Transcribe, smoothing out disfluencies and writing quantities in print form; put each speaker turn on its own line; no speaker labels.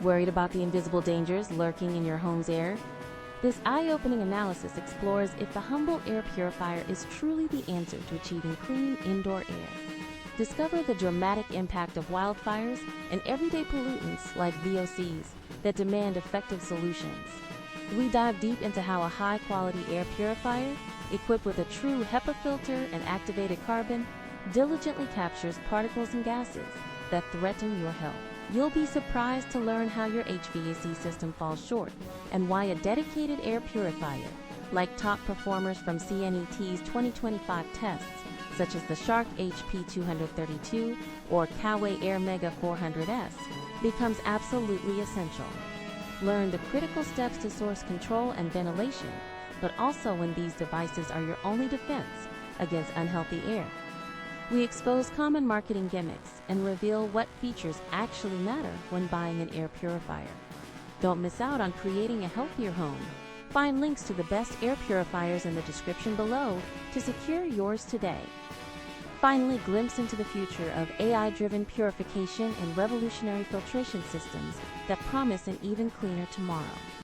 Worried about the invisible dangers lurking in your home's air? This eye-opening analysis explores if the humble air purifier is truly the answer to achieving clean indoor air. Discover the dramatic impact of wildfires and everyday pollutants like VOCs that demand effective solutions. We dive deep into how a high-quality air purifier, equipped with a true HEPA filter and activated carbon, diligently captures particles and gases that threaten your health. You'll be surprised to learn how your HVAC system falls short and why a dedicated air purifier, like top performers from CNET's 2025 tests, such as the Shark HP232 or Coway Airmega 400S, becomes absolutely essential. Learn the critical steps to source control and ventilation, but also when these devices are your only defense against unhealthy air. We expose common marketing gimmicks and reveal what features actually matter when buying an air purifier. Don't miss out on creating a healthier home. Find links to the best air purifiers in the description below to secure yours today. Finally, glimpse into the future of AI-driven purification and revolutionary filtration systems that promise an even cleaner tomorrow.